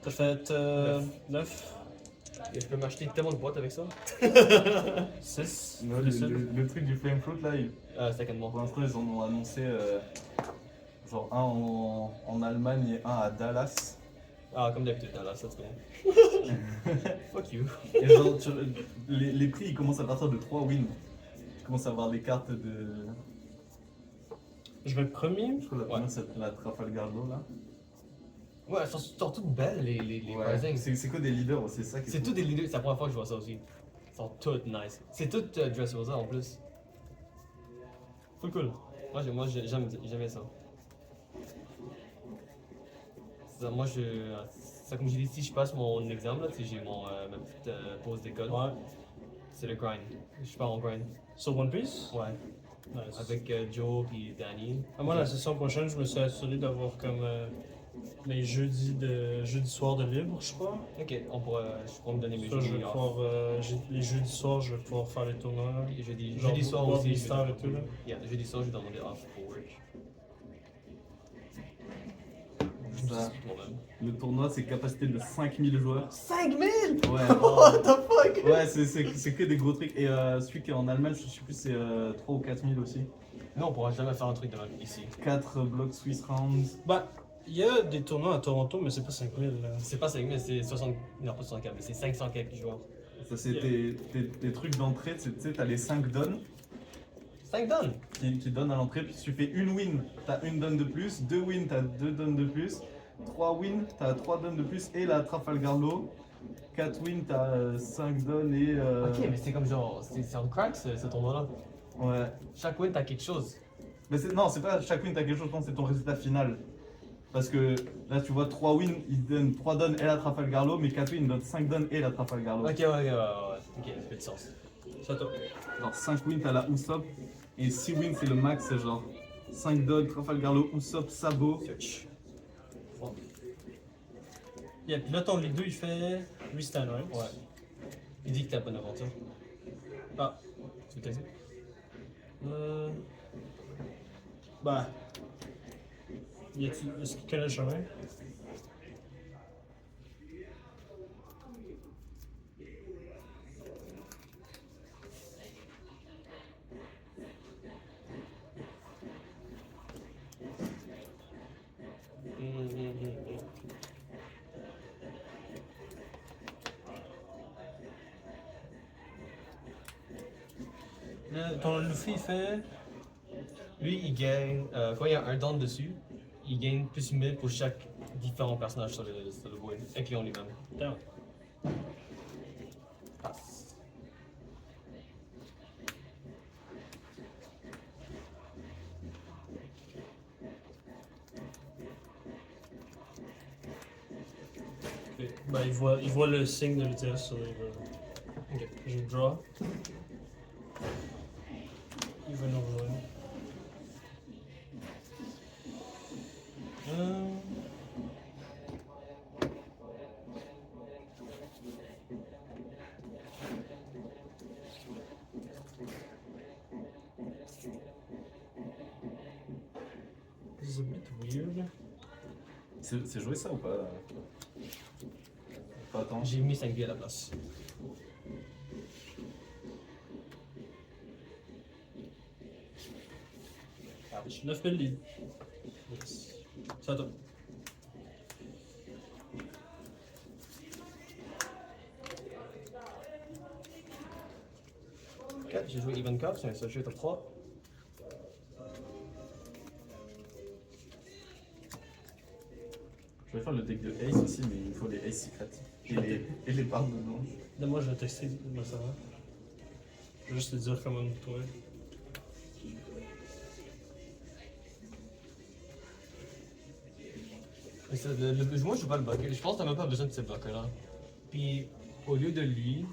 T'as fait 9, Et je peux m'acheter tellement de boîtes avec ça. 6. Non, le truc du Flame Float là, C'est à quel mois? pour l'instant ils en ont annoncé genre un en Allemagne et un à Dallas. Ah, comme d'habitude, dans la c'est bon. Fuck you. Et genre, les prix ils commencent à partir de 3 wins. Tu commences à avoir les cartes de. Je vais être premier. Je crois que la première c'est la Trafalgar Law là. Ouais, elles sont toutes belles, les Ouais. Rising. C'est que des leaders, c'est ça qui est C'est cool. tous des leaders, c'est la première fois que je vois ça aussi. Ils sont toutes nice. C'est tout Dressrosa en plus. Full cool. Moi j'aime ça. Moi ça comme j'ai dit, si je passe mon examen, là, j'ai ma petite pause d'école. Ouais. C'est le grind. Je pars en grind. Sur One Piece? Ouais. Nice. Avec Joe et Danny. Moi, la session prochaine, je me suis assuré d'avoir comme mes jeudis soir de libre, je crois. Ok, je pourrais me donner mes Ça, je journées vais off. pouvoir, les jeudis soirs, je vais pouvoir faire les tournois. Jeudi soir aussi. Les stars et tout là. Yeah, jeudi soir, je vais demander off pour work. Ça. Moi-même. Le tournoi c'est capacité de 5000 joueurs. 5000! Ouais. What the fuck? Ouais, c'est que des gros trucs. Et celui qui est en Allemagne, je sais plus, c'est 3 ou 4000 aussi. Non, on pourra jamais faire un truc de même ici. 4 blocs Swiss Rounds. Bah, il y a des tournois à Toronto, mais c'est pas 5000 là. C'est pas 5000, c'est 60. Non, pas 64, mais c'est 500 quelques joueurs. Ça, c'est tes trucs d'entrée. Tu sais, t'as les 5 dons 5 dons! qui donnent à l'entrée. Puis si tu fais une win, t'as une donne de plus. 2 wins, t'as 2 donnes de plus. 3 wins, t'as 3 donnes de plus. Et la Trafalgar Law. 4 wins, t'as 5 donnes et. Ok, mais c'est comme genre. C'est en crack ce tournoi-là. Ouais. Chaque win, t'as quelque chose. Mais non, c'est pas chaque win, t'as quelque chose, je pense que c'est ton résultat final. Parce que là, tu vois, 3 wins, ils donnent 3 donnes et la Trafalgar Law, mais 4 wins, ils donnent 5 donnes et la Trafalgar Law. Ok, ouais. Ok, ça fait du sens. Ça top. Genre 5 wins, t'as la Usopp, et 6 wins, c'est le max, c'est genre 5 donnes, Trafalgar Law, Usopp, Sabo. Search. Yeah, puis là, ton lead 2, il fait 8 stand, right? Ouais. Il dit que t'as pas d'aventure. Ah, Tu veux texter? bah. Est-ce qu'il connaît le chemin? Là, ton Luffy, il fait. Lui, il gagne. Quand il y a un don dessus, il gagne plus 1000 pour chaque différent personnage sur le board, incluant lui-même. Damn. Passe. Ok. Bah, il voit le signe de vitesse sur les. Ok. Je draw. Il va nous rejoindre. This is a bit weird. C'est joué ça ou pas? Pas tant. J'ai mis 5 billes à la place. Ouch. 9000 lead. Yes. Ça top. Ok, j'ai joué Even Cup, c'est un seul jeu top 3. Je vais faire le deck de Ace aussi, mais il faut les Ace Secrets. Et les barres de blanche. Là, moi, je vais tester, moi, ça va. Je vais juste te dire comment toi. Moi, je joue pas le bucket. Je pense que t'as même pas besoin de ce bucket-là. Puis, au lieu de lui,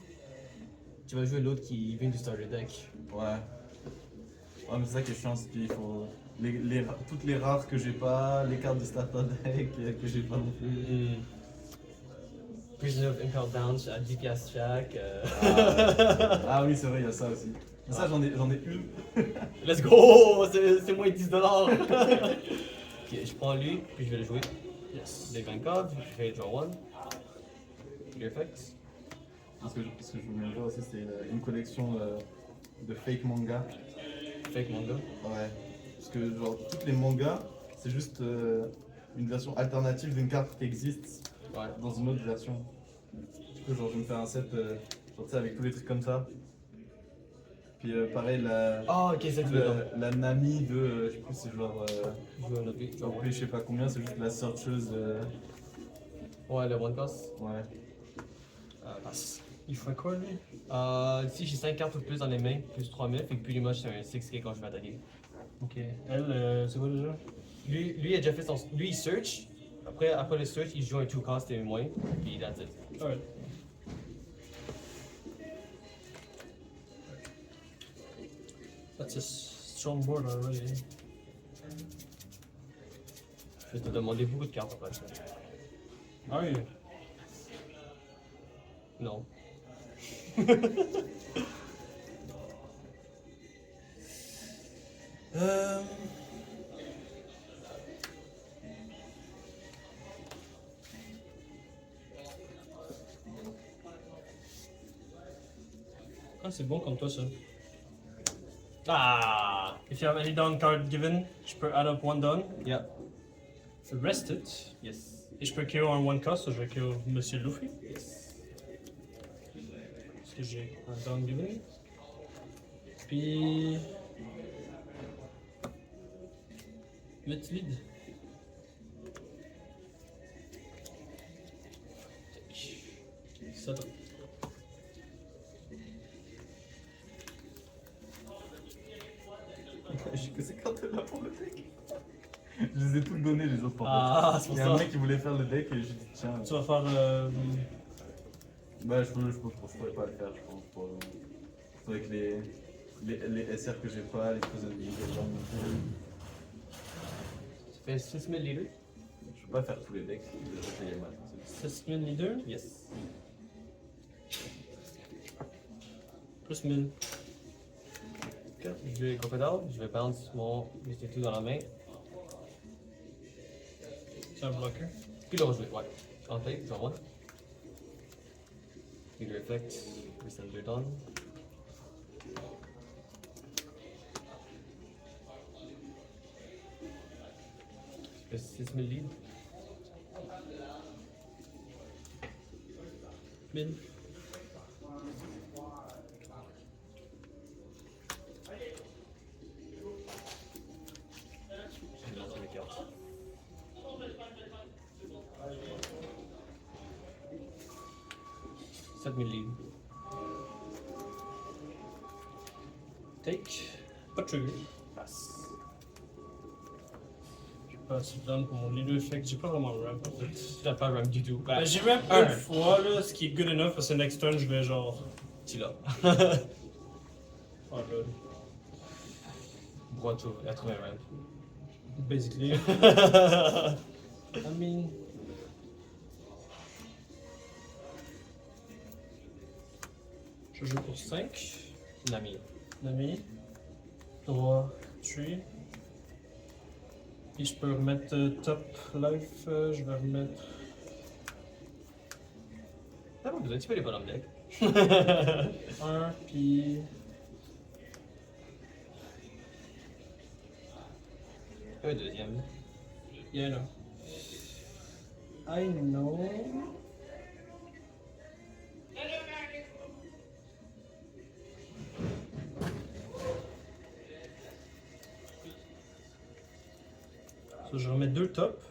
tu vas jouer l'autre qui vient du starter deck. Ouais. Ouais, mais c'est ça qui est chiant, c'est qu'il faut. Toutes les rares que j'ai pas, les cartes de starter deck que j'ai pas non plus. Prisoner of Impel Down à 10 piastres chaque. Ah oui, c'est vrai, il y a ça aussi. Mais ça, j'en ai une. Let's go! C'est moins de 10$! Ok, je prends lui, puis je vais le jouer. Yes. Deck Vankov, je fais draw 1. Your effects. Ce que je voulais dire aussi, c'est une collection de fake mangas. Fake manga. Ouais. Parce que genre toutes les mangas, c'est juste une version alternative d'une carte qui existe Ouais. dans une autre version. Du coup, genre je me fais un set genre, tu sais, avec tous les trucs comme ça. Puis pareil, Ah, ok, c'est la Nami de, je sais plus, c'est genre, Je vais noter. genre plus je sais pas combien, c'est juste la searcheuse. Ouais, le one cost. Ouais. Passe. Il fait quoi lui? Ici, j'ai 5 cartes ou plus dans les mains, plus 3000, fait que pretty much c'est un 6K quand je vais attaquer. Ok. Elle, c'est quoi déjà? Lui, il a déjà fait son. Lui, il search. Après le search, il joue un 2 cost et un moins, puis that's it. Alright. That's a strong board already. Je vais te demander beaucoup de cartes après. Ah oui. Non. Ah, c'est bon comme toi ça. Ah! If you have any down card given, je peux add up one down, Yeah. rest it, Yes. et je peux KO un one cost, je vais KO Monsieur Luffy. Yes. Parce que j'ai un down given. Puis. 8 lead. Ça donne. J'ai que ces cartes là pour le deck. Je les ai toutes données les autres par Ah, c'est contre. pour Il y a un ça. mec qui voulait faire le deck et j'ai dit tiens. Tu vas faire. Bah je pourrais pas le faire je pense. Avec les SR que j'ai pas, les choses de Ça fait 6000 leaders? je peux pas faire tous les decks, déjà qu'il y a mal. 6000 leader, Yes. plus 1000. Je vais Crocodile, je vais bounce mon Mystic 2 dans la main, C'est un blocker. puis le rejouer. Ouais. En play, draw 1. Leader effect, resend 2 done. Je fais 6000 lead. 1000. Je vais lancer mes cartes. $7,000 lead. Take. Pas de trigger. Passe. Je vais pas assez de down pour mon leader effect. J'ai pas vraiment ramp en fait. Tu n'as pas ramp du tout. Ben, j'ai ramp un. une fois là, ce qui est good enough parce que next turn je vais genre. Tu l'as. Oh god. Pourquoi tu as trouvé un ramp? Basically. I mean. Je joue pour 5. Nami. Nami. 3, 3. Puis je peux remettre top life. Je vais remettre. T'as pas besoin, tu fais les bonhommes deck. 1, puis. Un deuxième. Yeah, no. I know. So, je vais remettre 2 tops.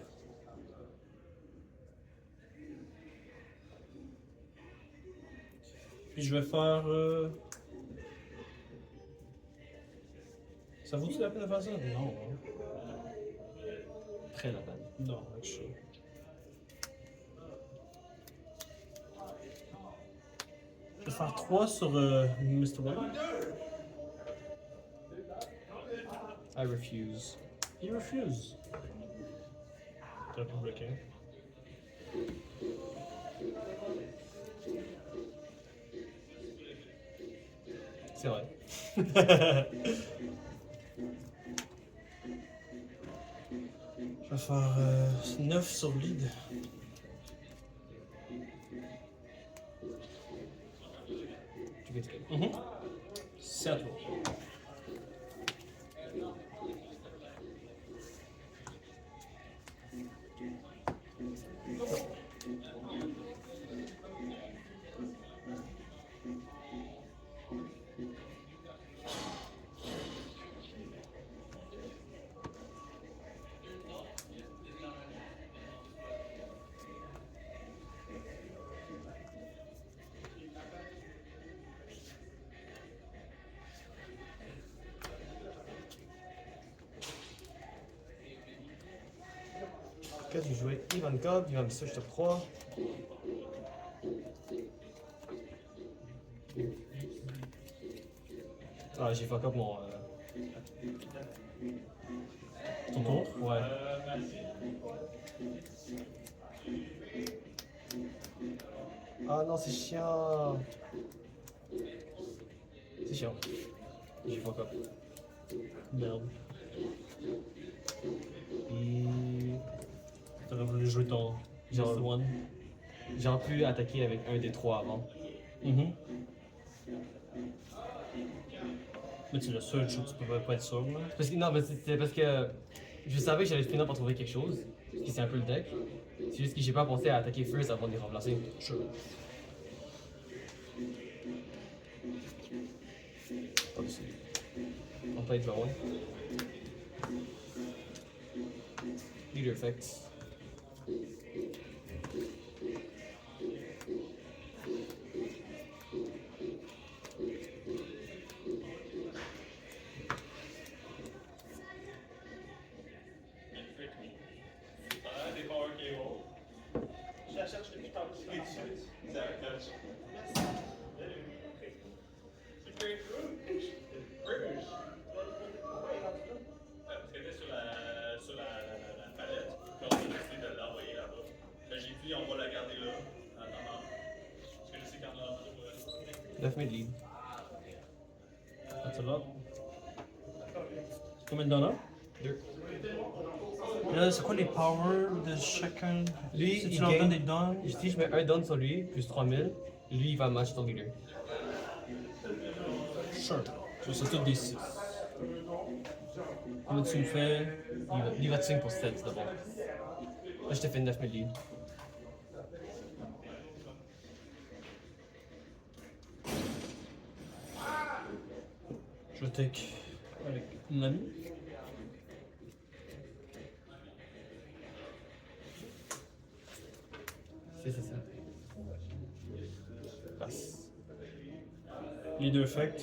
Puis je vais faire. Ça vaut-tu la peine de faire ça? Non. Hein? Très la peine. Non, actually. Je vais faire 3 sur Mr. One. I refuse. Il refuse. T'as pu bloquer. C'est vrai. Je vais faire 9 sur lead. C'est à toi. Quand j'ai joué Ivanka, puis il va me switch top 3. Ah, j'ai fuck up mon. Ton tour? Ouais. Ah non, c'est chiant. C'est chiant. J'ai fuck up. Merde. Puis. T'aurais voulu jouer ton Genre- Just One. J'ai pu attaquer avec un des 3 avant. Mais tu l'as search, tu peux pas être sûr, là. Parce que, non, mais c'était parce que je savais que j'allais finir par trouver quelque chose, ce qui c'est un peu le deck. C'est juste que j'ai pas pensé à attaquer first avant de les remplacer. Sure. On play draw one. Leader effects. Left mid lead. That's a lot. Combien de dollars? 2. Là, c'est quoi les powers de chacun? Lui, Si il tu leur gagne- donnes des dons? Si je mets un down sur lui, plus 3000, lui il va match ton leader. Sure. C'est tout des 6. Comment tu me fais? Lui va te swing pour 7 d'abord. Là je te fais 9000 lead. Je vais take avec une amie. C'est ça. Passe. Les deux effects.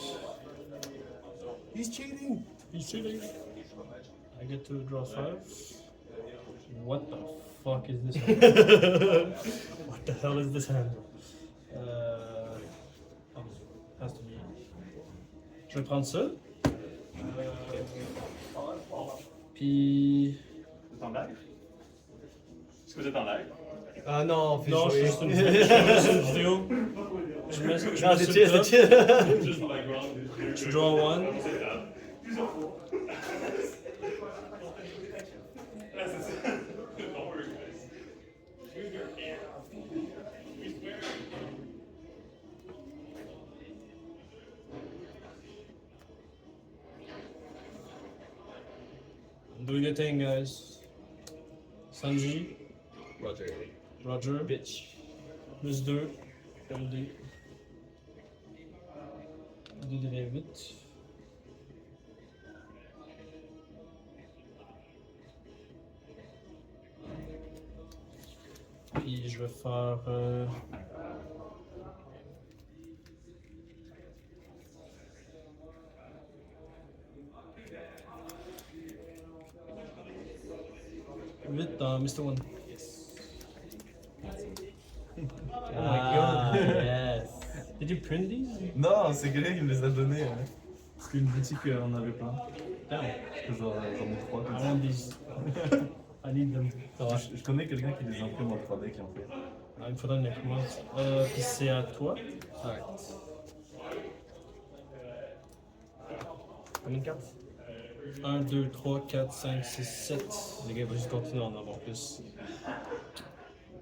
He's cheating! He's cheating. I get to draw 5. What the fuck is this hand? What the hell is this hand? Has to be. Je vais prendre ça. Puis. Vous êtes en live? Est-ce que vous êtes en live? Ah non, fais Non, je jouer. suis juste une vidéo. Je suis juste une vidéo. Je mets, je Non, mets c'est sur le chill, top. c'est chill. Juste en background. Tu draw one. C'est là. Plusieurs fois. Là, c'est ça. Don't worry, guys. Use your hand. We swear. I'm doing a thing, guys. Sanji, Roger. Roger, Bitch. plus 2. LD. 2 devient 8. Puis je vais faire. Vite dans Mr. One. Ah, yes. Did you print these? Non, c'est Greg qui me les a donnés. Hein. Parce qu'une boutique en avait plein. Damn. Genre, j'en ai 3 comme I ça. want these. I need them. Je connais quelqu'un qui les imprime en 3D qui en fait. Ah, il me faudra une imprimante. Puis c'est à toi. Alright. Combien de cartes? 1, 2, 3, 4, 5, 6, 7. Les gars, il va juste continuer à en avoir plus.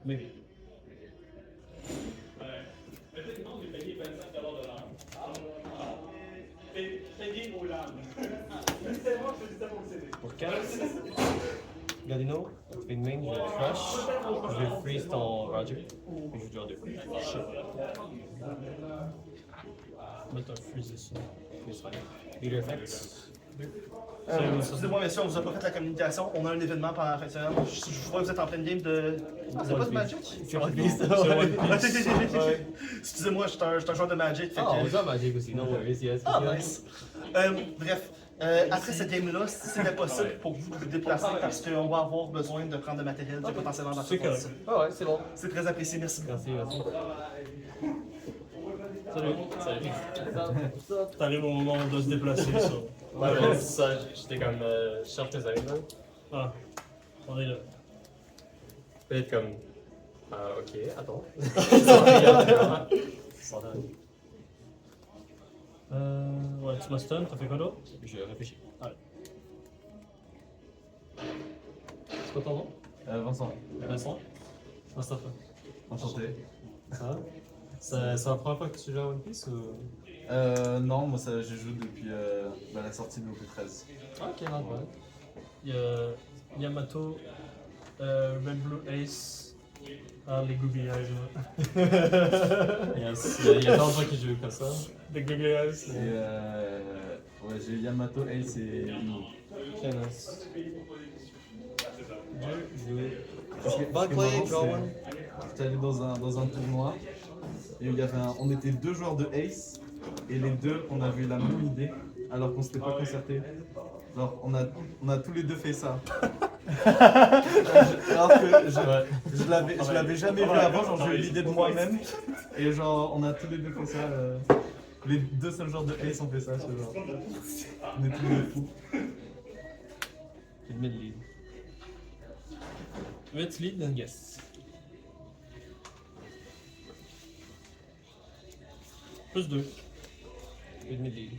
Mais Effectivement, j'ai payé 25 de l'heure. Payé au LAN. C'est moi, je faisais ça pour le CD. Pour 4. Gardino, tu fais une main, je vais trash. Je vais freeze ton Roger. Puis je joue 2. Shit. là, t'as freezé ça. Freeze fine. Leader effects. Excusez-moi, messieurs, on vous a pas fait la communication. On a un événement pendant la fin de semaine. Je vois que vous êtes en pleine game de. Ah, c'est pas de Magic? C'est One Piece. C'est One Ah, Piece. excusez-moi, je suis un joueur de Magic. Fait Ah, on que... joue à Magic aussi, no worries, yes. Ah, nice. Bref, après cette game-là, si c'était possible pour vous de vous déplacer parce qu'on va avoir besoin de prendre le matériel qui est potentiellement dans C'est cette correct. partie. Ah ouais, c'est bon. C'est très apprécié, merci beaucoup. Merci, merci. Salut. T'arrives au moment où on doit se déplacer, ça. Ouais, mais c'est ça, j'étais comme, je cherche tes amis, là. Ah, on est là. Peut-être comme, ok, attends. Ouais, tu m'as stun, t'as fait quoi d'autre? Je réfléchis. Ouais. C'est quoi ton nom? Vincent, Vincent? Mustafa. enchanté. Ça va? C'est la première fois que tu joues à One Piece ou? Non, moi ça, je joue depuis la sortie de l'OP13. Ok, non, ouais. Il y a Yamato, Red Blue Ace. Ah, les googly eyes, là. Yes, il y a d'autres gens qui jouent comme ça. Les googly eyes. Et ouais, j'ai Yamato, Ace et Inu. Très nice. Bonne play, j'étais allé dans un tournoi et il y avait on était 2 joueurs de Ace et les deux on avait eu la même idée alors qu'on s'était pas concerté. Genre on a tous les deux fait ça. Alors que je l'avais jamais vu avant, genre j'ai eu l'idée de moi-même et genre on a tous les deux fait ça. Les deux seuls joueurs de Ace ont fait ça, ce genre. On est tous les deux fous. J'ai le mid lead. 8 lead? Yes. Plus 2. J'ai le mid lead.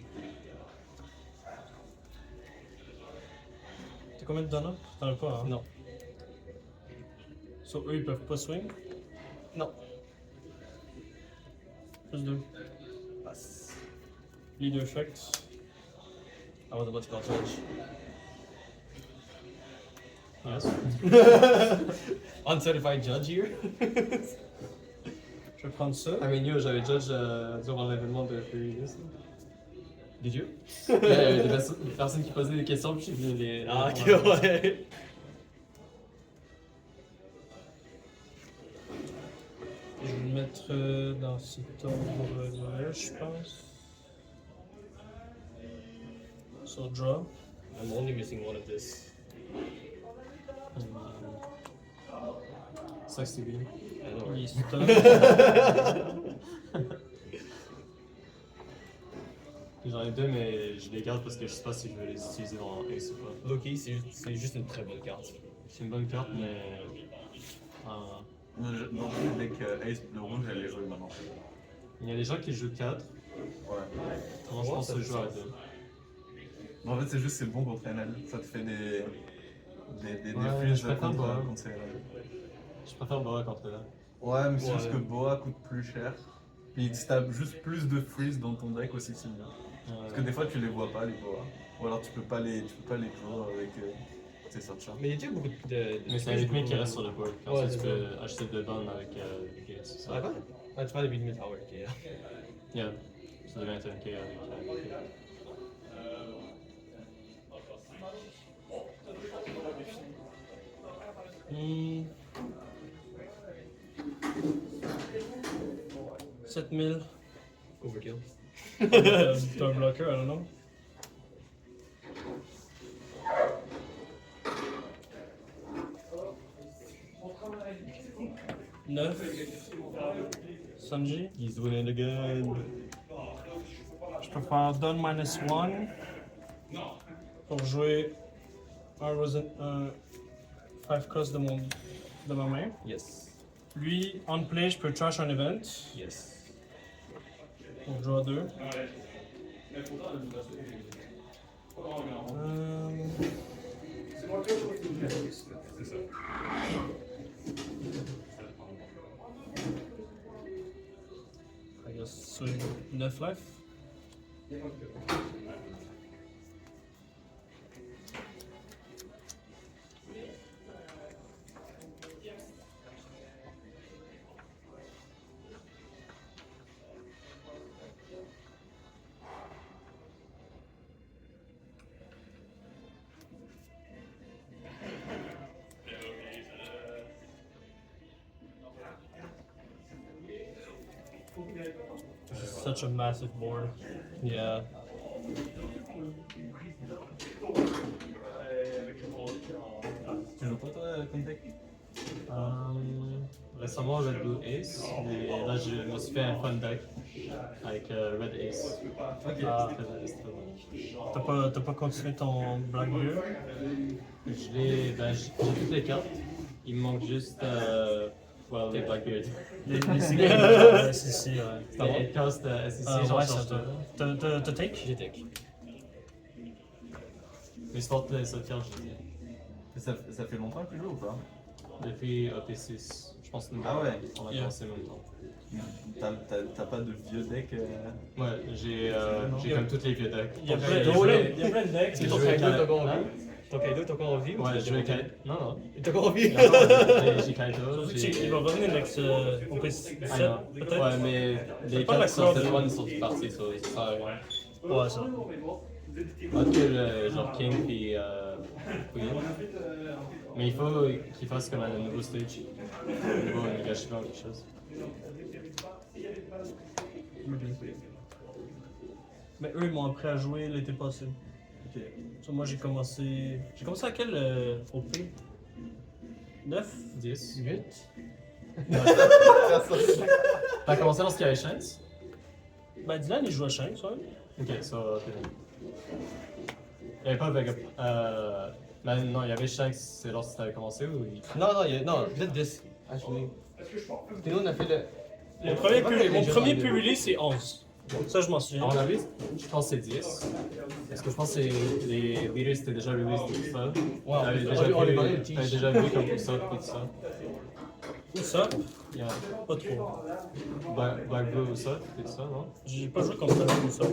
T'as combien de donuts? T'en as pas, hein? Non. So, eux, ils peuvent pas swing? Non. Plus 2. Passe. Leader effect. I was about to call Twitch. Yes. Uncertified judge here. Je vais prendre ça. I mean, yo, j'avais judge durant l'événement de Furious. Did you? Il y avait des personnes qui posaient des questions, puis j'ai vu les. Ah, ok, ouais. Je vais le mettre dans cet ordre-là, je pense. So, draw. I'm only missing one of this. Sucks to be. I know. Il est stun. J'en ai deux, mais je les garde parce que je sais pas si je vais les utiliser dans Ace ou pas. Loki, c'est juste une très bonne carte. C'est une bonne carte, mais. Dans le deck Ace bleu rouge, elle les joue maintenant. Il y a des gens qui jouent 4. Ouais. Moi, je pense que je joue à 2. Mais en fait, c'est juste c'est bon contre NL. Ça te fait des Ouais, fuses je préfère Boa. contre NL. Je préfère Boa contre là. Ouais, mais c'est juste Ouais. que Boa coûte plus cher. Puis si t'as juste plus de freeze dans ton deck aussi, c'est mieux. Parce que des fois, tu les vois pas, les Boa. Ou alors tu peux pas les jouer avec tes sorts. Mais il y a déjà beaucoup de. Mais c'est un rythme qui reste sur le board. Comme Ouais, ça, tu c'est peux acheter de bonnes avec Gates. Ah, quoi? Ah, tu parles de Big Tower, ok. Yeah. Ça devient un K avec. Hmm. 7000. Overkill. T'as un blocker, I don't know. Neuf. Sanji. He's doing it again. Je peux faire Done -1 pour jouer un 5 cost de ma main. Yes. Lui, on play, je peux trash un event. Yes. Donc, je joue à 2. C'est ça. I guess so 9 life. Such a massive board. Yeah. Tu joues pas toi comme deck? Récemment, Red Blue Ace, mais là, je me suis fait un fun deck avec Red Ace. Ok. Ah. C'était très bon. T'as pas continué ton Blackbeard? J'ai toutes les cartes. Il me manque juste les Blackbeard. Les cigares, SEC, ouais. Les Headcast SEC, Ah, j'en ouais, change ça, pas. t'as take? J'ai tech. Mais c'est pas ça cartes, je dis. Ça fait longtemps que tu joues ou pas? Depuis AP6, je pense que nous Ah ouais. on a Yeah. commencé en même temps. T'as pas de vieux deck Ouais, j'ai comme tous les vieux decks. Il y a J'ai plein joué- il y a plein de decks. J'ai Ton joué Kaido Kaido. est encore en Hein? vie? Ton Kaido est encore en vie? ou Ouais, tu l'as j'ai joué démonté? Kaido. Non. Il est encore en vie? J'ai Kaido. Il va revenir next au PC7, Ah non. peut-être? Ouais, mais les pas la cartes sur crowd. cette one sont parties, ça sert à rien. Ouais, ça. Autre que genre King puis Queen. Mais il faut qu'il fasse comme un nouveau stage. Un nouveau Nigashima ou quelque chose. Mais eux, ils m'ont appris à jouer l'été passé. Ok. So, moi, j'ai commencé à quel OP? 9? 10. 8? T'as commencé lorsqu'il y avait Shanks? Ben, Dylan, il joue à Shanks, ouais. Ok, ça, c'est bon. Il n'y avait pas Vega. Ben non, il y avait Shanks, c'est lorsque t'avais commencé ou il... Non, peut-être 10. Actually. Nous, on a fait le. Le premier Pas que mon les premier gens- pre-release, c'est 11. Ça, je m'en souviens. À mon avis, je pense que c'est 10. Parce que je pense que les leaders étaient déjà released et tout ça. Wow. T'avais On déjà, les vu, parlait, le t'avais teach. déjà vu comme Usopp et tout ça. Où ça? Yeah. Pas trop. Black Blue Usopp et tout ça, non? J'ai pas joué comme ça, où ça.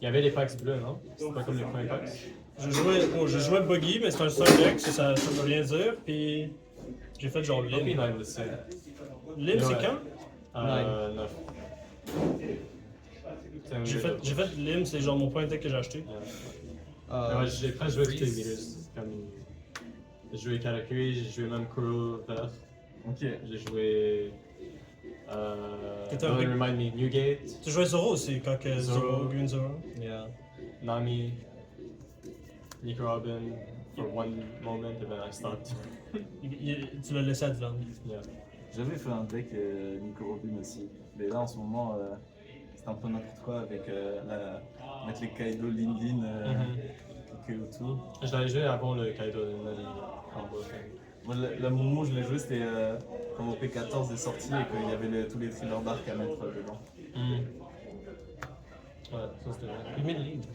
Il y avait les packs bleus, non? C'était pas comme les premiers packs. Je jouais Buggy, mais c'est un seul deck, ça veut rien dire. Puis j'ai fait genre Puis Lim. Nine aussi. Lim, c'est Ouais. quand? 9. J'ai fait Lim, c'est genre mon premier deck que j'ai acheté. Ouais, j'ai presque joué tous les leaders. Comme... J'ai joué Karakuri, j'ai joué même Kuro Vert. Ok. J'ai joué. T'étais un Don't big- remind me, Newgate, Tu jouais Zoro aussi, quand que Zoro. Zoro, Green Zoro. Yeah. Nami, Nico Robin for one moment and then I stopped. Tu l'as laissé à Dylan. Yeah. J'avais fait un deck Nico Robin aussi. Mais là en ce moment, c'est un peu n'importe quoi avec mettre les Kaido, Lindin, Kyoto. Je l'avais joué avant le Kaido de Nani combo. Moi, le moment où je l'ai joué, c'était quand mon P14 est sorti et qu'il y avait tous les thrillers d'arc à mettre dedans. Ouais, ça c'était vrai. Il met le lead.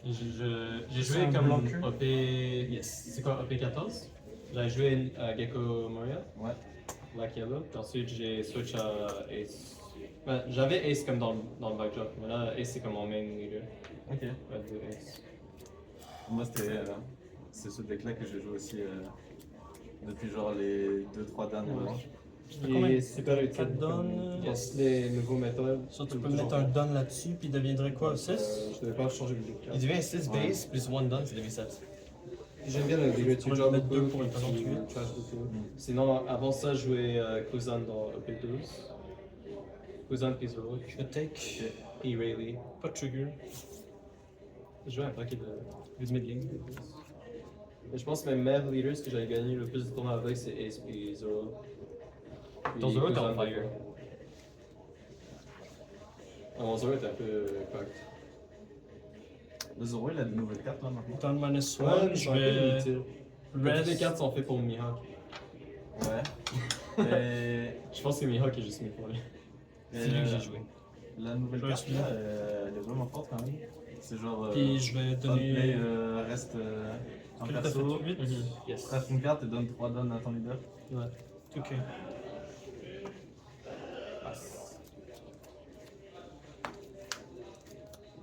J'ai joué un comme blocker. OP. Yes. C'est quoi, OP 14? J'avais joué Gecko Moria, Ouais. Black Yellow, puis ensuite j'ai switch à Ace. Ben, j'avais Ace comme dans le backdrop, mais là Ace c'est comme mon main leader. Ok. Red Blue Ace. Moi, c'est ce deck-là que j'ai joué aussi depuis genre les 2-3 derniers mois. Combien? Et c'est pas utile. 4 donnes. Yes, les nouveaux méthodes. Ça, tu peux mettre un don là-dessus, puis il deviendrait quoi, 6? Je devais pas changer de Il devient 6 base plus 1 down, ça devient 7. J'aime bien le leader, tu Moi, je vais mettre deux pour le trash présenter. beaucoup. Sinon, avant ça, je jouais Kuzan dans OP12. Kuzan puis Zoro. Je vais take. Et Rayleigh. Pas de trigger. Je jouais un paquet de mid-lane. Mais je pense que mes meilleurs leaders que j'avais gagné le plus de tournois avec, c'est Ace puis Zoro. Ton Puis Zoro est Kuzan on fire. Ah, mon Zoro est un peu fucked. Le Zoro, il a de nouvelles cartes là maintenant. Dans le minus Ouais, 1, mais je c'est un peu vais. inutile. Toutes les Rest. cartes sont faites pour Mihawk. Ouais. Et Je pense que Mihawk est juste mis pour lui. C'est lui que j'ai joué. la nouvelle Ouais, carte c'est là, elle est vraiment forte quand même. C'est genre. Puis je vais Play donner. reste un T'as perso, fait 8? Yes. trace une carte et donne 3 donnes à ton leader. Ouais. Ok.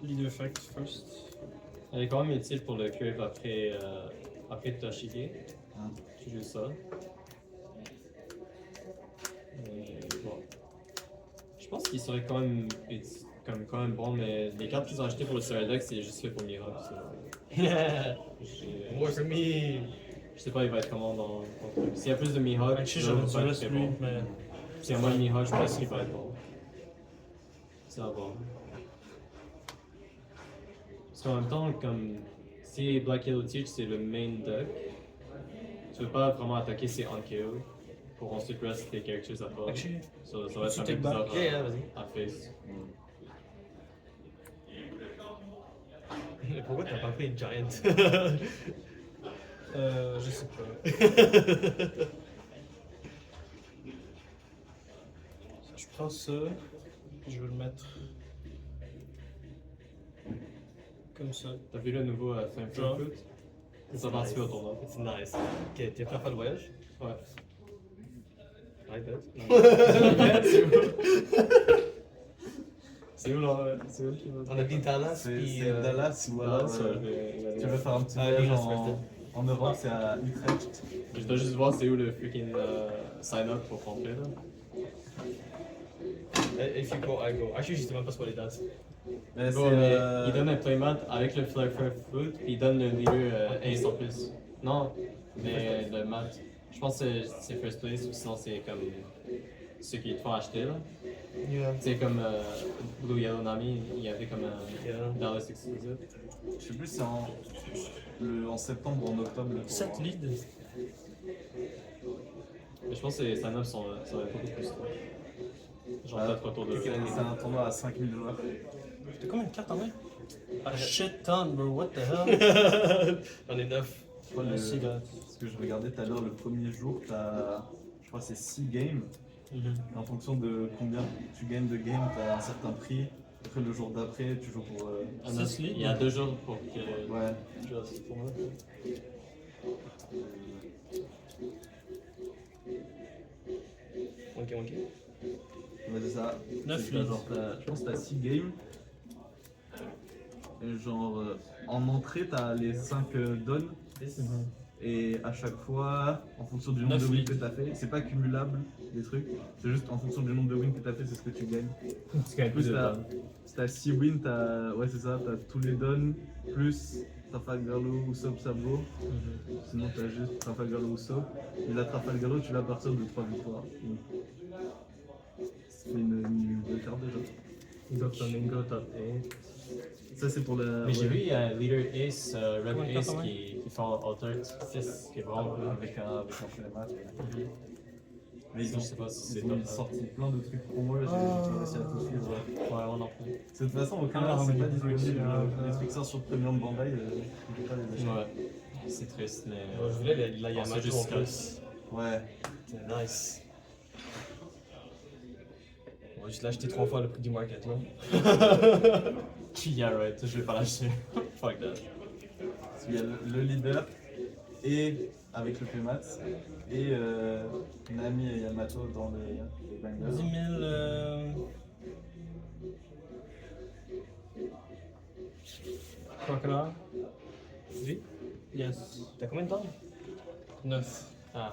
Leader effect first. Elle est quand même utile pour le curve après Toshige. Ah. Tu joues ça. Mais bon. Je pense qu'il serait quand même, quand même bon, mais les cartes qu'ils ont achetées pour le Story Deck, c'est juste fait pour Mihawk. More for me! Je sais pas, il va être comment dans le truc. S'il y a plus de Mihawk, Actually, ça va j'aurais dû pas être rester très lui, bon. mais. S'il y a moins de Mihawk, je pense qu'il va être bon. Ça va bon. Parce qu'en même temps, comme si Black Yellow Teach c'est le main deck, tu veux pas vraiment attaquer ces on-KO pour ensuite rest tes characters à part. Actually, Ça va être tu un peu take back? bizarre Yeah, vas-y. à face. Mais pourquoi t'as pas pris une Giant? Je sais pas. Je prends ça, puis je vais le mettre comme ça. T'as vu le nouveau Flame Genre. Fruit? Ça participe au tournoi. C'est nice. Ok, t'es prêt à faire le voyage? Ouais. I bet. C'est où là? C'est où qui va? On a dit Dallas, C'est puis. Dallas ou alors. Dallas, ouais, Tu veux faire un petit Ah, voyage oui, en Europe, c'est à Utrecht. Je dois juste voir c'est où le freaking sign-up pour rentrer là. If you go, I go. Actually, je sais même pas c'est quoi les dates. Mais Bon, mais il donne un playmat avec le Flare Fruit, puis il donne le leader Ace en plus. Non, mais le mat. Je pense que c'est first place ou sinon c'est comme ceux qui te font acheter là. Yeah. C'est comme Blue Yellow Nami, il y avait comme un Yeah. Dallas exclusive. Je sais plus si c'est en septembre ou en octobre. le 7 tournoi. leads. Mais je pense que les sign-ups ça va être beaucoup plus tôt. Genre Ah, peut-être autour de. C'est un tournoi à 5000 joueurs. T'as combien de cartes en main? A shit ton, bro, what the hell? J'en ai 9. Le- Merci, gars. Parce que je regardais tout à l'heure, le premier jour, t'as, je crois que c'est 6 games. Et en fonction de combien tu gagnes de games, t'as un certain prix. Après, le jour d'après, tu joues pour. Six leads. Il y a 2 jours pour que. Ouais. Je joue à ce tournoi. Ok. Ouais, c'est ça. 9 C'est que t'as leads. genre, je pense que t'as 6 games. Et genre, en entrée, t'as les 5 donnes. Et à chaque fois, en fonction du nombre 9 de wins leads. que t'as fait, c'est pas cumulable des trucs. C'est juste en fonction du nombre de wins que t'as fait, c'est ce que tu gagnes. Parce qu'il y a En plus, plus de t'as, temps. si t'as 6 wins, t'as, ouais, c'est ça, t'as tous les dons, plus Trafalgar Law ou Soap Sabo. Sinon, t'as juste Trafalgar Law ou Soap. Et la Trafalgar Law, tu l'as à partir de 3 victoires. Donc, c'est une belle carte déjà. Domingo top 8. Ça, c'est pour la. Mais j'ai ouais, vu, il y a un leader Ace, Red Combien de Ace cartes en qui font Alter 6, qui est vraiment cool. avec un playmat. Mais Je sais pas si c'est ils ont top. sorti plein de trucs pour moi, j'ai pas réussi à tout suivre. Ouais, on en plus. De toute façon, aucun Ah, c'est mais pas les trucs, disponible. c'est, Les trucs sortent sur Premium Bandai, je peux pas les acheter. Ouais, c'est triste, mais. Je voulais la c'est Yamato juste en plus. Ouais. C'est nice. On va juste l'acheter 3 fois le prix du market là. Yeah, right, je vais pas l'acheter. Fuck that. Parce qu'il y a le leader et avec le playmat et Nami et Yamato dans les 10 bangers. 000. Crocodile. Oui. Yes. T'as combien de temps? 9. Ah.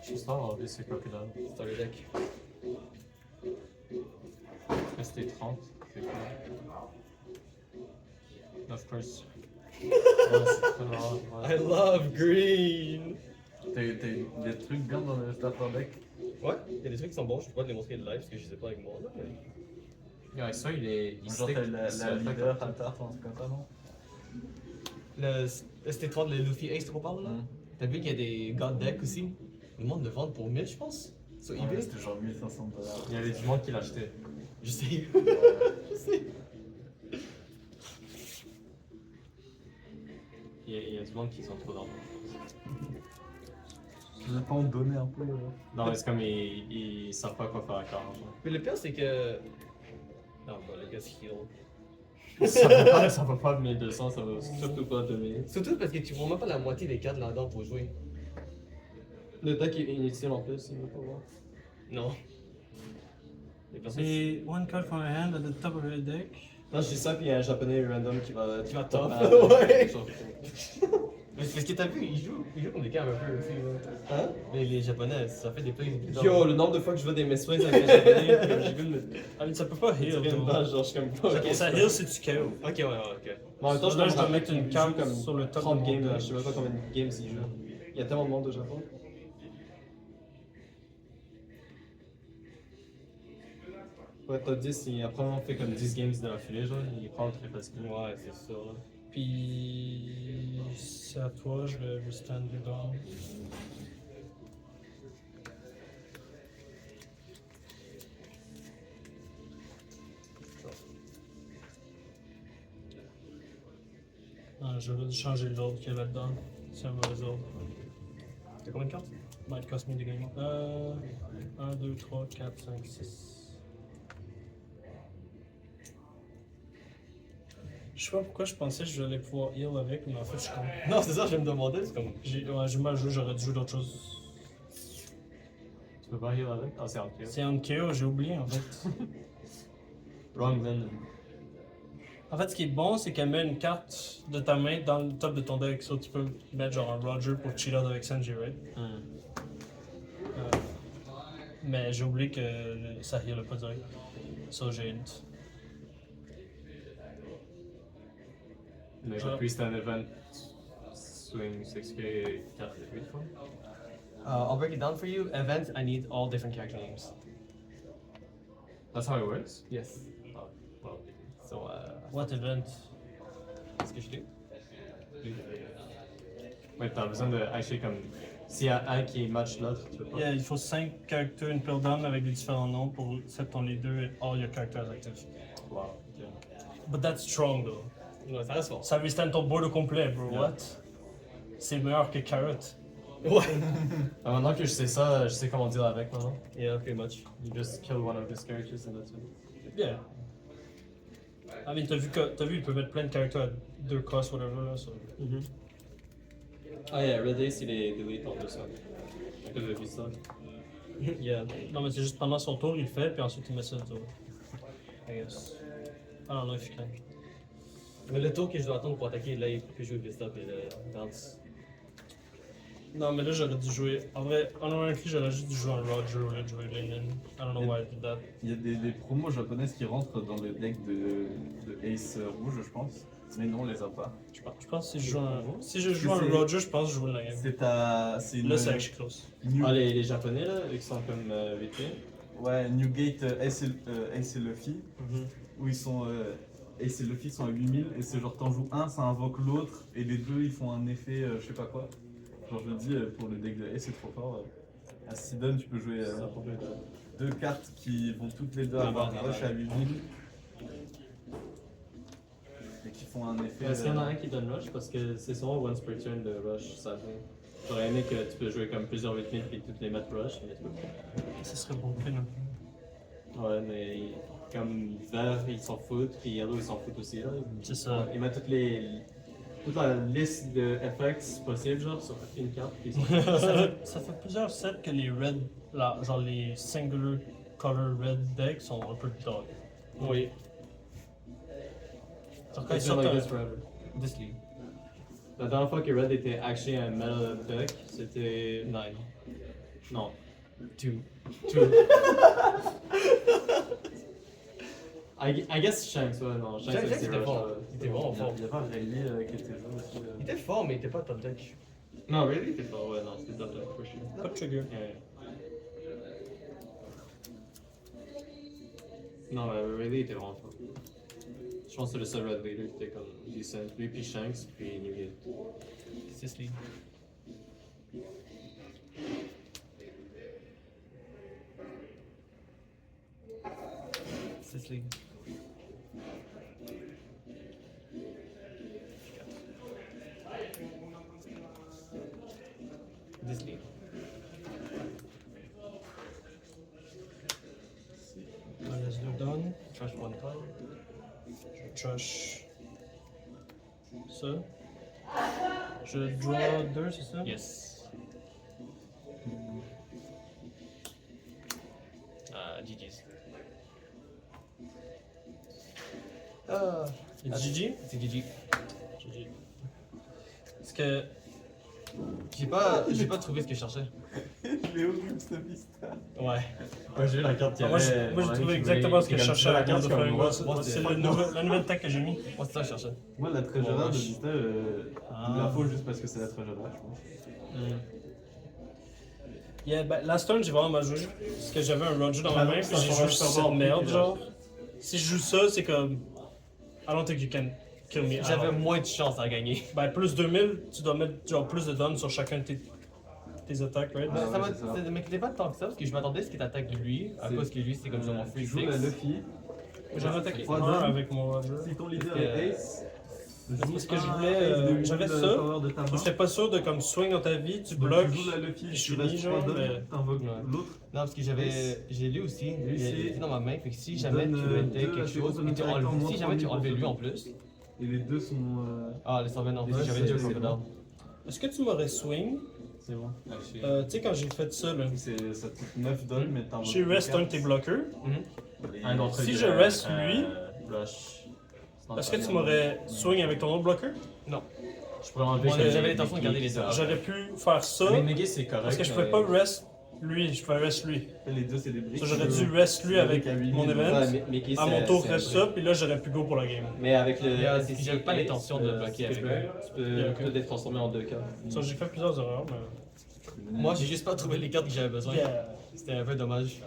Je suis sûr d'avoir vu ce crocodile. Starter deck. C'était 30. C'est cool. Of course. Ouais, c'est très rare, ouais. I love green! T'as eu des trucs bien dans le starter deck. Ouais, il y a des trucs qui sont bons, je peux pas te les montrer de live parce que je sais pas avec moi là. Mais... Ouais, ça, il Genre stick. t'as la ça fait leader, comme- Altar, un truc comme ça, non? Le ST3 de Luffy Ace qu'on parle là? T'as vu qu'il y a des God Deck aussi? Le monde le vend pour 1000 je pense? Sur Ouais, eBay? c'était genre 1500 $. Il y avait du monde qui l'achetait. Je sais. Je sais. Il y a a du monde qui sont trop dans Je vais pas en donner un peu. Non, mais c'est comme ils savent pas quoi faire avec leur argent. Mais le pire, c'est que. Non, bah, le gars se heal. Ça va pas de 1200, ça va surtout pas de 1000. Surtout parce que tu vois même pas la moitié des cartes là-dedans pour jouer. Le deck est inutile en plus, il veut pas voir. Non. Les personnes- C'est one card from a hand at the top of your deck. Non, je dis ça, puis il y a un japonais random qui va top. Ouais. Mais c'est parce que t'as vu, ils jouent comme des cartes un peu aussi. Là. Hein? Les japonais, ça fait des plays. Yo, le nombre de fois que je vois des messways avec les japonais, comme j'ai vu le. Ah, mais ça peut pas heal. Rien de though. base, genre, je suis comme pas. Ok, ça heal si tu KO. Ok, ouais, ok. Mais en même temps, Là, je dois me mettre une rappelle carte qu'il joue sur le top 30 de mon games, là. deck. Je sais même pas combien de games il joue. Il y a tellement de monde au Japon. Ouais, top 10, après on fait comme 10 games de l'affilée, genre, il prend très facilement. Ouais, c'est sûr. Là. Puis c'est à toi, je vais stand dedans. Ah, j'aurais dû changer l'ordre qu'il y a là-dedans. C'est un mauvais ordre. T'as combien de cartes? Might cost me the game. 1, 2, 3, 4, 5, 6. Je sais pas pourquoi je pensais que j'allais pouvoir heal avec, mais en fait je suis con. Non, c'est ça, je me demandais, c'est comme. J'ai mal joué, j'aurais dû jouer d'autres choses. Tu peux pas heal avec? Ah, c'est en kill. C'est un KO, j'ai oublié en fait. Wrong venom. En fait, ce qui est bon, c'est qu'elle met une carte de ta main dans le top de ton deck, so tu peux mettre genre un Roger pour cheat out avec Sanji, right? Mais j'ai oublié que ça heal pas direct. So j'ai une. Mais depuis c'est un event swing 6k 4 8 fois. I'll break it down for you. Event, I need all different character names. That's how it works? Yes. Oh, well. So, What event? qu'est-ce que je dis? Ouais, t'as besoin de acheter comme. S'il y a un qui match l'autre, tu peux pas. Yeah, il faut 5 caractères, une paire d'armes avec des différents noms pour set ton leader et all your characters active. Wow. ok. But that's strong though. Ouais, ça reste fort. Ça restand ton board au complet, bro. Yeah. What? C'est meilleur que Carrot. Ouais. Ah, maintenant que je sais ça, je sais comment deal avec maintenant. Yeah, pretty much. You just kill one of his characters and that's it. Yeah. I mean, t'as vu, il peut mettre plein de caractères à 2 costs, whatever, là. So. Ah yeah, Red Ace il est delete en 2 secondes. À cause de ça. Yeah. Non, mais c'est juste pendant son tour, il le fait, puis ensuite il met ça autour. I guess. I don't know if you can. Mais le tour que je dois attendre pour attaquer, là, il peut jouer Vista et le Dance. Non, mais là, j'aurais dû jouer. En vrai, honnêtement, j'aurais juste dû jouer un Roger au lieu de jouer Lenin. I don't know why I did that. Il y a des promos japonaises qui rentrent dans le deck de Ace rouge, je pense. Mais non, on les a pas. Je pense que si je joue un C'est- Roger, je pense que je joue la game. C'est une. Là, c'est actually close. New, Ah, les japonais là, eux qui sont comme VP. ouais, Newgate Ace et Luffy. Où ils sont. Ace et Luffy sont à 8000 et c'est genre t'en joues un, ça invoque l'autre et les deux ils font un effet je sais pas quoi. Genre je le dis pour le deck de Ace c'est trop fort. À Sidon tu peux jouer Ça pour les deux. 2 cartes qui vont toutes les deux Ah, avoir bah, rush à 8000 et qui font un effet. Est-ce qu'il y en a un qui donne rush? Parce que c'est souvent once per turn de rush, ça fait. J'aurais aimé que tu peux jouer comme plusieurs 8000 et toutes les mettre rush, mais tu peux pas. Ça serait bon, non? Ouais, mais comme vert ils s'en foutent, puis yellow ils s'en foutent aussi là. C'est ça. Ils mettent toute la liste de effects possibles genre sur une carte, puis ils s'en Ça fait plusieurs sets que les red, là, genre les singular color red decks sont un peu dog. Oui. Genre quand ils It's sortent been like un- this forever. This league. La dernière fois que Red était actually un metal deck, c'était 9. non. 2. I guess Shanks, ouais, non. Shanks, c'est c'était rush, fort. ouais. Il était vraiment fort. Il y a pas Rayleigh qui était joué aussi. Il était fort, mais il était pas top deck. Non, really? C'était fort, ouais, non, c'était top deck, for sure. Pas de trigger. Yeah. Non, Rayleigh était vraiment fort. Je pense que c'est le seul Red Leader qui était comme decent. Lui, puis Shanks, puis Newgate. This league. This league. one time. Je trash ça. Je draw 2, c'est ça? Yes. GG's. Et GG? C'est GG. GG. Est-ce que. J'ai pas trouvé ce que je cherchais. Léo Gibson Vista. Ouais. Moi j'ai vu la carte qu'il y Moi, avait. j'ai trouvé exactement ce que je cherchais à la carte de comme Flying moi. Wheel. C'est la nouvelle tech que j'ai mis. Moi, c'est ça que je cherchais. Moi, la Trejara de je- Vista, il la faut juste parce que c'est la Trejara, je pense. Yeah, ben, last turn, j'ai vraiment mal joué. Parce que j'avais un Roger dans ma main, puis ça j'ai change joué pas cette beaucoup, merde, puis genre. Si je joue ça, c'est comme. I don't think you can kill me. J'avais Alors, moins de chance à gagner. Ben, plus 2000, tu dois mettre genre plus de dons sur chacun de tes attaques, right? Ah, Ça ouais, c'est ça. m'inquiétait pas tant que ça, parce que je m'attendais à ce qu'il t'attaque lui, à C'est- cause que lui, c'est comme sur mon free Tu joues la six. Luffy. J'avais attaqué Trois 1 dons. avec mon Roger. Si ton leader Parce que- est Ace, Parce que je voulais, j'avais ça. J'étais pas sûr de comme swing dans ta vie, tu bloques. Tu joues la Luffy, je tu suis restes mis, 3 genre, dons, mais- t'invoques Ouais. l'autre. Non, parce que j'ai lu aussi, Lui, il c'est- était dans ma main, fait que si jamais tu donne, dois deux take à quelque tes chose, opponents et tu directement, enlèves- moins si jamais tu 3000 enlèves lui pour en plus. Et les deux sont. Ah, laisse tomber, non, Et si ça, j'avais c'est- déjà c'est Crocodile. Est-ce que tu m'aurais swing? C'est bon. Tu sais, quand j'ai fait ça, là. Ça te coûte 9 dons, mais t'invoques. J'ai rest un de tes bloqueurs. Un d'entre Si eux, je reste lui, Blush. Est-ce que tu m'aurais swing avec ton autre bloqueur? Je pourrais enlever. Moi, j'avais l'intention de garder les deux. J'aurais pu faire ça. Mais Meggy c'est correct. Parce que je pouvais mais- pas rest lui, je pouvais rest lui. Les deux, c'est des briques. Ça, j'aurais dû rest lui avec mon event. Ouais, Meggy, À mon c'est- tour, c'est reste un ça, puis là, j'aurais pu go pour la game. Mais avec le. Yeah, SCC, j'avais pas l'intention de bloquer tu avec peux- lui. Tu peux peut-être transformer en 2 cartes. Ça, j'ai fait plusieurs erreurs, mais. Moi, j'ai juste pas trouvé les cartes que j'avais besoin. Yeah. C'était un peu dommage.